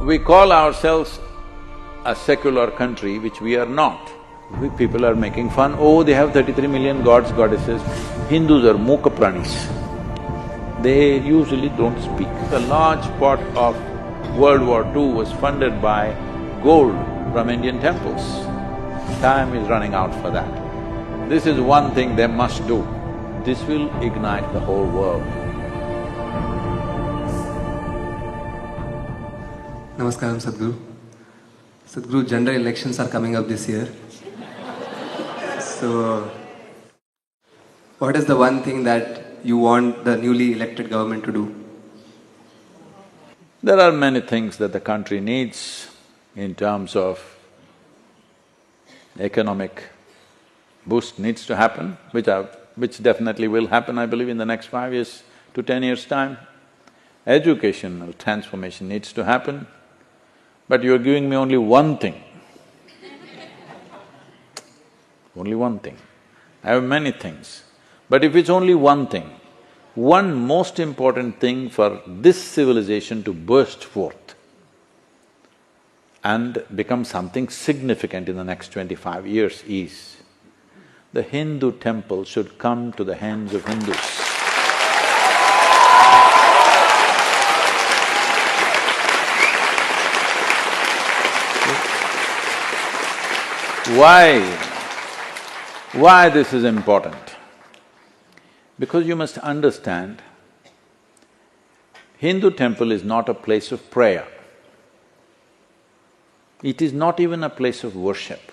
We call ourselves a secular country, which we are not. We people are making fun, oh, they have 33 million gods, goddesses. Hindus are mooka pranis. They usually don't speak. A large part of World War II was funded by gold from Indian temples. Time is running out for that. This is one thing they must do. This will ignite the whole world. Namaskaram, Sadhguru. Sadhguru, general elections are coming up this year. So, what is the one thing that you want the newly elected government to do? There are many things that the country needs in terms of economic boost needs to happen, which definitely will happen, I believe, in the next 5 years to 10 years' time. Educational transformation needs to happen, but you're giving me only one thing. Only one thing. I have many things, but if it's only one thing, one most important thing for this civilization to burst forth and become something significant in the next 25 years is, the Hindu temple should come to the hands of Hindus. Why this is important? Because you must understand, Hindu temple is not a place of prayer. It is not even a place of worship.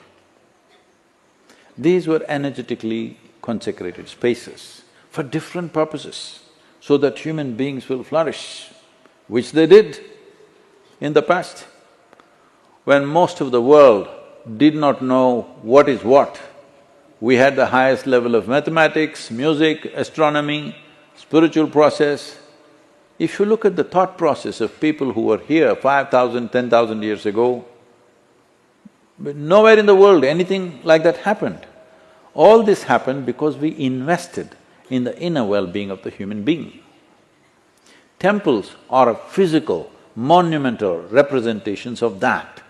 These were energetically consecrated spaces for different purposes, so that human beings will flourish, which they did in the past. When most of the world did not know what is what, we had the highest level of mathematics, music, astronomy, spiritual process. If you look at the thought process of people who were here 5,000, 10,000 years ago, but nowhere in the world anything like that happened. All this happened because we invested in the inner well-being of the human being. Temples are a physical, monumental representations of that.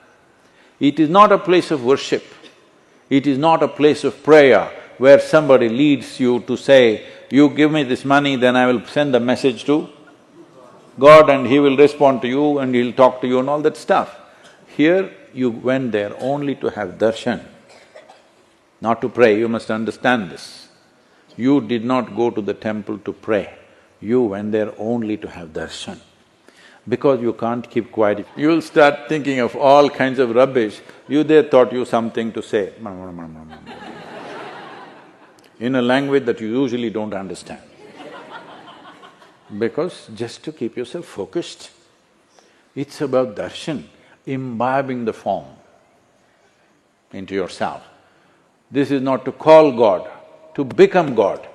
It is not a place of worship. It is not a place of prayer where somebody leads you to say, you give me this money, then I will send a message to God and He will respond to you and He'll talk to you and all that stuff. Here, you went there only to have darshan, not to pray, you must understand this. You did not go to the temple to pray, you went there only to have darshan. Because you can't keep quiet, you'll start thinking of all kinds of rubbish, they thought you something to say in a language that you usually don't understand. Because just to keep yourself focused, it's about darshan, imbibing the form into yourself. This is not to call God, to become God.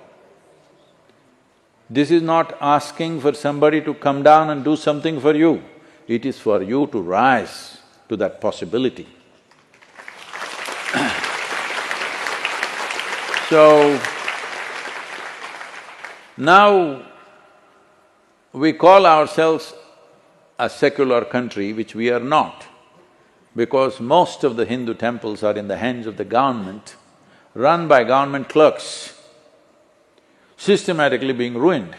This is not asking for somebody to come down and do something for you, it is for you to rise to that possibility. So, now we call ourselves a secular country, which we are not, because most of the Hindu temples are in the hands of the government, run by government clerks, systematically being ruined.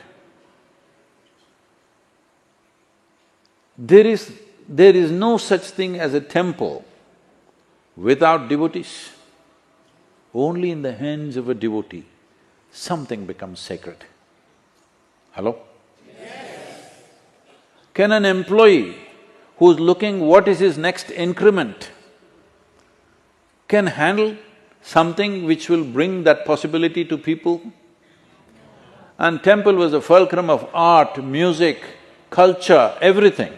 There is no such thing as a temple without devotees. Only in the hands of a devotee, something becomes sacred. Hello? Yes. Can an employee who's looking what is his next increment can handle something which will bring that possibility to people? And temple was a fulcrum of art, music, culture, everything.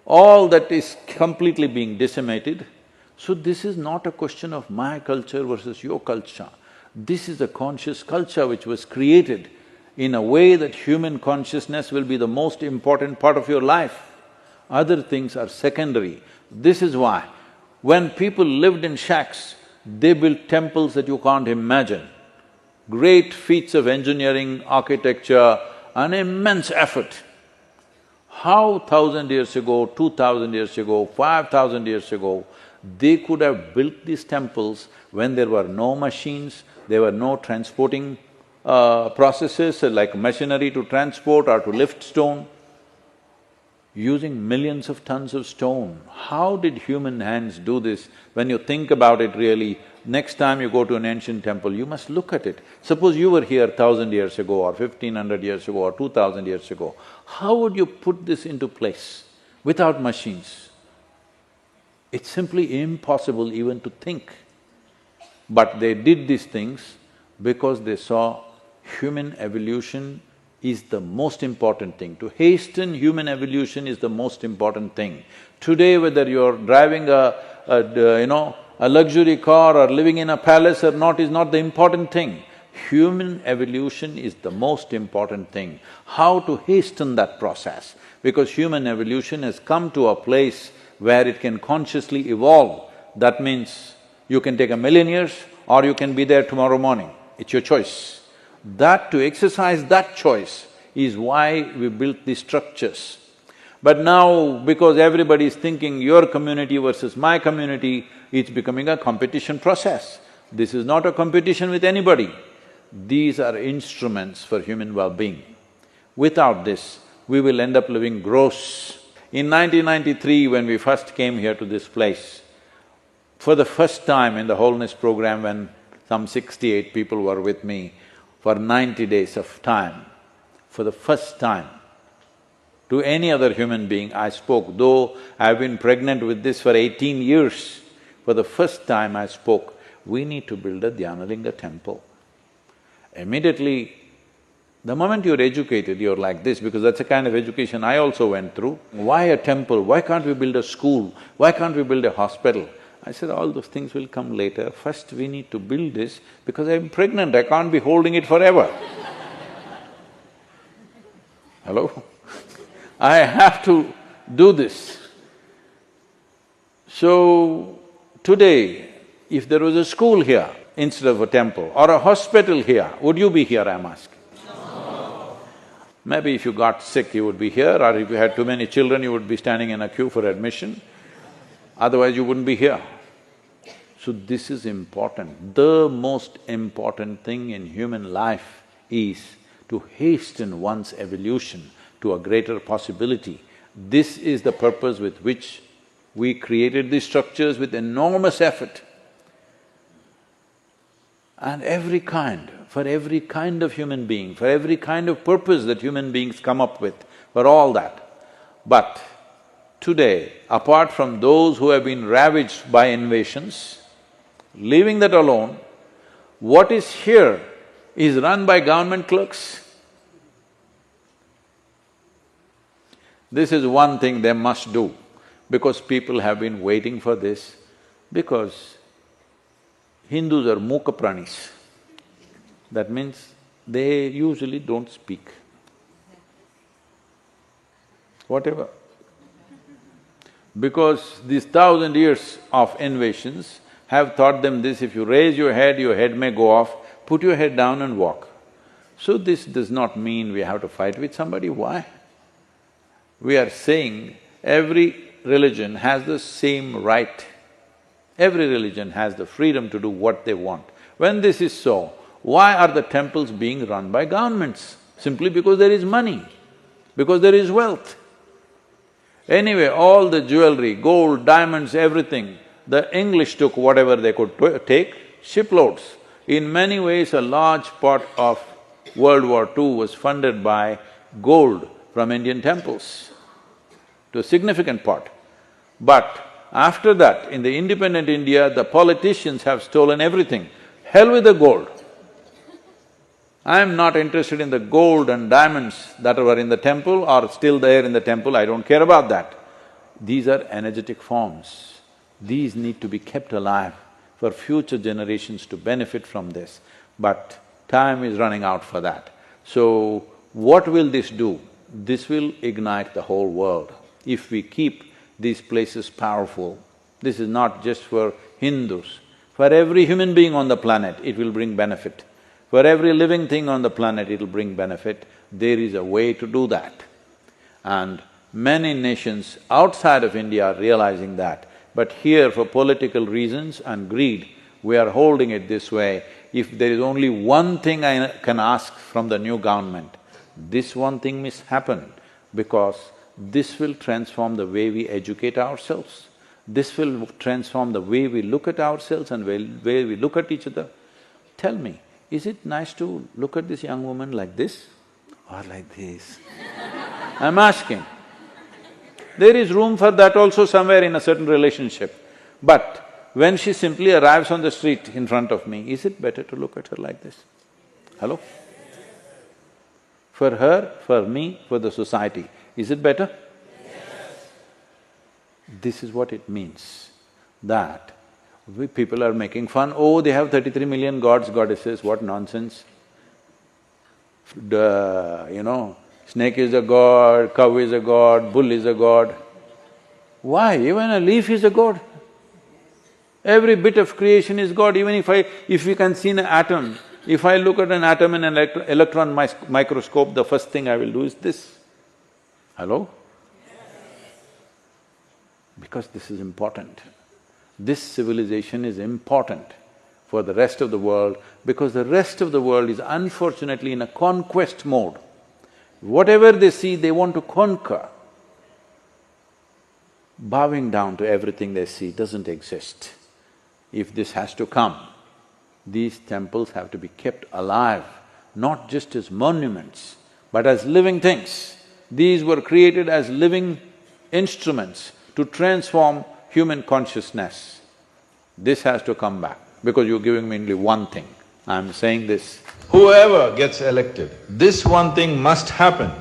All that is completely being decimated. So this is not a question of my culture versus your culture. This is a conscious culture which was created in a way that human consciousness will be the most important part of your life. Other things are secondary. This is why when people lived in shacks, they built temples that you can't imagine. Great feats of engineering, architecture, an immense effort. How 1,000 years ago, 2,000 years ago, 5,000 years ago, they could have built these temples when there were no machines, there were no transporting processes like machinery to transport or to lift stone, using millions of tons of stone. How did human hands do this? When you think about it really, next time you go to an ancient temple, you must look at it. Suppose you were here 1,000 years ago or 1,500 years ago or 2,000 years ago, how would you put this into place without machines? It's simply impossible even to think. But they did these things because they saw human evolution is the most important thing. To hasten human evolution is the most important thing. Today, whether you're driving a luxury car or living in a palace or not is not the important thing. Human evolution is the most important thing. How to hasten that process? Because human evolution has come to a place where it can consciously evolve. That means you can take 1,000,000 years or you can be there tomorrow morning. It's your choice. To exercise that choice is why we built these structures. But now, because everybody is thinking your community versus my community, it's becoming a competition process. This is not a competition with anybody. These are instruments for human well-being. Without this, we will end up living gross. In 1993, when we first came here to this place, for the first time in the wholeness program, when some 68 people were with me for 90 days of time, for the first time, to any other human being I spoke, though I've been pregnant with this for 18 years, for the first time I spoke, we need to build a Dhyanalinga temple. Immediately, the moment you're educated, you're like this, because that's the kind of education I also went through. Why a temple? Why can't we build a school? Why can't we build a hospital? I said, all those things will come later. First we need to build this because I'm pregnant, I can't be holding it forever. Hello? I have to do this. So, today, if there was a school here instead of a temple, or a hospital here, would you be here, I'm asking? No. Maybe if you got sick, you would be here, or if you had too many children, you would be standing in a queue for admission. Otherwise, you wouldn't be here. So this is important. The most important thing in human life is to hasten one's evolution to a greater possibility. This is the purpose with which we created these structures with enormous effort. And for every kind of human being, for every kind of purpose that human beings come up with, for all that. But today, apart from those who have been ravaged by invasions, leaving that alone, what is here is run by government clerks. This is one thing they must do, because people have been waiting for this, because Hindus are mooka pranis. That means they usually don't speak. Whatever. Because these 1,000 years of invasions have taught them this: if you raise your head may go off, put your head down and walk. So this does not mean we have to fight with somebody, why? We are saying every religion has the same right. Every religion has the freedom to do what they want. When this is so, why are the temples being run by governments? Simply because there is money, because there is wealth. Anyway, all the jewelry, gold, diamonds, everything, the English took whatever they could take, shiploads. In many ways, a large part of World War II was funded by gold from Indian temples, to a significant part. But after that, in the independent India, the politicians have stolen everything. Hell with the gold. I'm not interested in the gold and diamonds that were in the temple or still there in the temple, I don't care about that. These are energetic forms. These need to be kept alive for future generations to benefit from this. But time is running out for that. So, what will this do? This will ignite the whole world. If we keep these places powerful, this is not just for Hindus. For every human being on the planet, it will bring benefit. For every living thing on the planet, it will bring benefit. There is a way to do that. And Many nations outside of India are realizing that, but here for political reasons and greed, we are holding it this way. If there is only one thing I can ask from the new government, this one thing must happen, because this will transform the way we educate ourselves. This will transform the way we look at ourselves and way we look at each other. Tell me, is it nice to look at this young woman like this or like this? I'm asking. There is room for that also somewhere in a certain relationship. But when she simply arrives on the street in front of me, is it better to look at her like this? Hello? For her, for me, for the society, is it better? Yes. This is what it means, that people are making fun, oh, they have 33 million gods, goddesses, what nonsense. Snake is a god, cow is a god, bull is a god. Why? Even a leaf is a god. Every bit of creation is God. Even if we can see an atom, if I look at an atom in an electron microscope, the first thing I will do is this. Hello? Because this is important. This civilization is important for the rest of the world, because the rest of the world is unfortunately in a conquest mode. Whatever they see, they want to conquer. Bowing down to everything they see doesn't exist. If this has to come, these temples have to be kept alive, not just as monuments, but as living things. These were created as living instruments to transform human consciousness. This has to come back, because you're giving me only one thing. I'm saying this. Whoever gets elected, this one thing must happen.